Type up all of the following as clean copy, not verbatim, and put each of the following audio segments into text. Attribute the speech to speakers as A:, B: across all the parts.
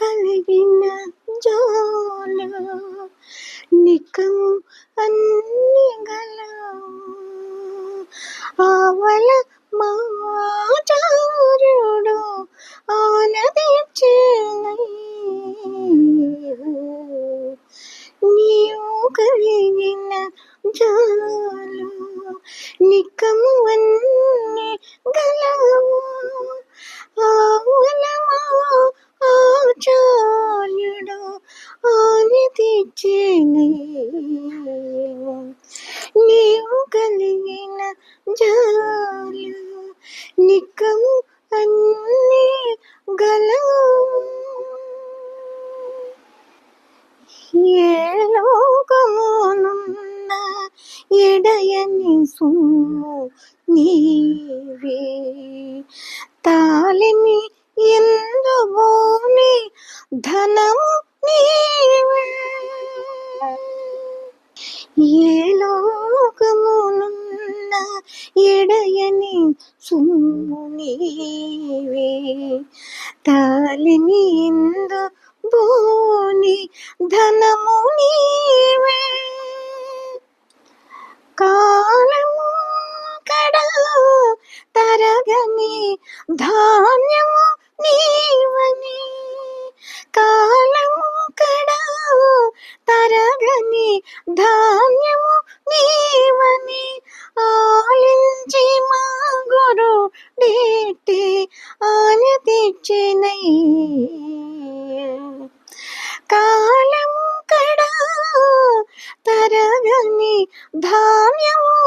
A: కలిగిన జాలు నికము అన్ని గలవు ఆవల మాచార్యుడు ఆనదించేనయ్యా నీవు కలిగిన జాలు నికము అన్ని గలవు ఆవల ఆచార్యుడు ఆనదించేనయ్యా నీవు కలిగిన జాలు నికము అన్ని గలవు ఏ లోకమునున్న ఎడయని సొమ్ము నీవే తాళిమి ఎందుబోని ధనము నీవే ఏ లోకమునున్న ఎడయని సొమ్ము నీవే తాళిమి ఎందుబోని ధనము నీవే కాలము కడా తరగని ధాన్యము నీవని కాలము కడా తరగని ధాన్యము నీవని ఆలించి మా గురు డేటి ఆనతిచ్చినయ్యా కాలము కడా తరగని ధాన్యము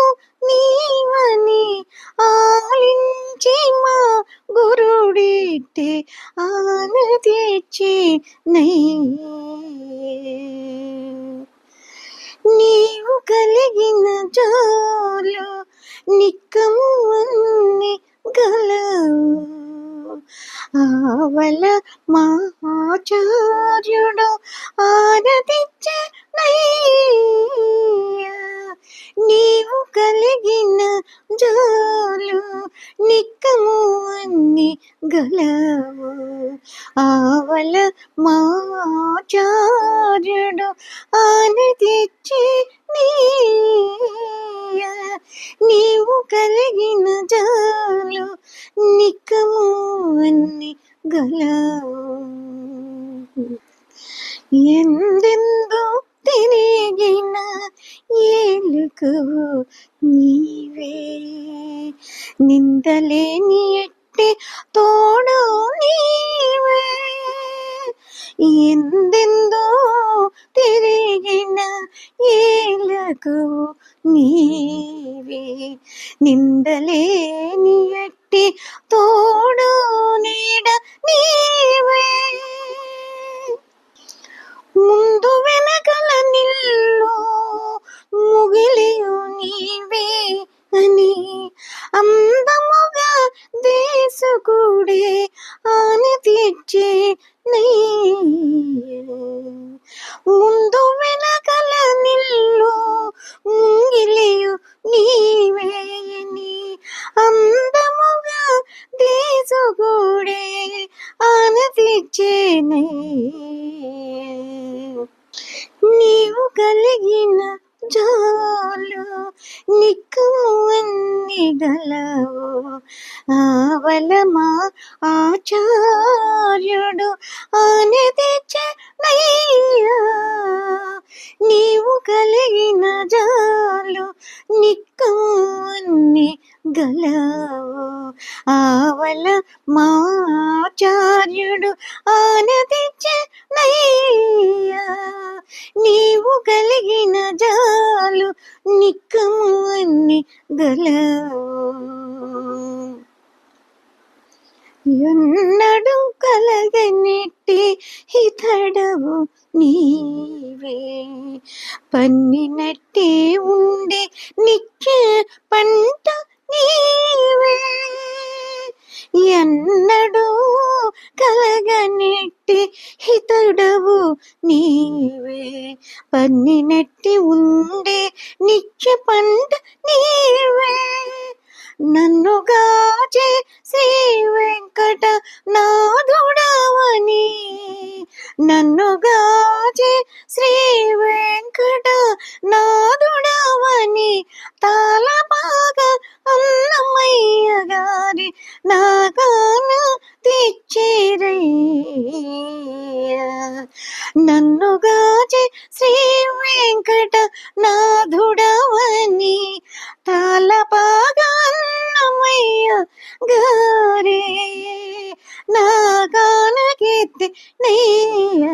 A: నీవని ఆలించి మా గురుడితే ఆనతిచ్చినయ్యా నీవు కలిగిన జాలు నికము అన్ని గలవు ఆవల మహాచార్యుడు ఆనతించెనయ్యా నీవు కలిగిన జాలు నికము అన్ని గలవు ఆవల మహాచార్యుడు ఆనతించెనయ్యా నీవు కలిగిన జాలు నికము అన్ని గలవు ఎందెందు తిరిగిన ఏలుకవు నీవే నిందలేని ఎట్టి తోడు నీవే ఎందెందో తిరిగిన ఏలుకవు నీవే నిందలేని ఎట్టి తోడు నీడ నీవే ముందు వెనకల నిల్లు ముగిలియు నీవే అని అందముగా దేశకుడే ఆనతించెనయ్యా ముందు వెనకల నిల్లు ముగిలియు నీవే అని అందముగా దేశకుడే ఆనతించెనయ్యా నీవు కలిగిన జాలు నికము అన్ని గలవు ఆవల మా ఆచార్యుడు ఆనతించెనయ్యా నీవు కలిగిన జాలు నికము అన్ని గలవు ఆవల మా ఆచార్యుడు ఆనతించెనయ్యా నీవు కలిగిన జాలు నికము అన్ని గలవు ఎన్నడు కలగనిట్టి ఇతడవు నీవే పన్నినట్టి ఉండి నిత్య పంట నీవే ఎన్నడు కలగనిట్టి హితడవు నీవే పన్నినట్టి ఉండే నిత్య పంట నీవే నన్ను గాచే శ్రీ వెంకట నాథుడవని నన్ను గాచి శ్రీ వెంకట నాథుడవని తాళపాగా అన్నమయ్య గారే నా గానకీర్తి నెయ్య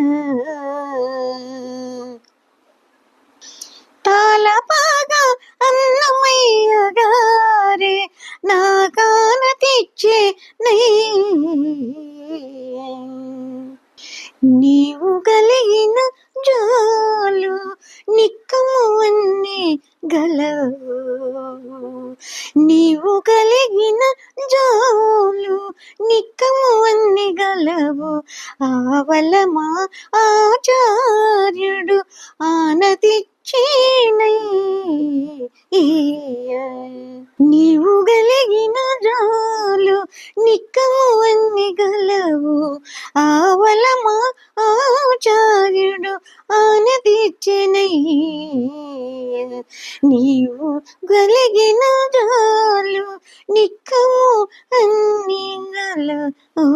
A: తాళపాగా అన్నమయ్య గారే నా గాన తెచ్చే నీవు కలిగిన జాలు నిక్కము అన్ని గలవు నీవు కలిగిన జాలు నిక్కము అన్ని గలవు ఆవలమా ఆచార్యుడు ఆనతిచ్చేనయ్య నీవు కలిగిన జాలు నిక్కము అన్ని గలవు ఆవలమా ఆచార్యుడు ఆనతిచ్చెనయ్య నీవు కలిగిన జాలు నిక్కము అన్ని గలవు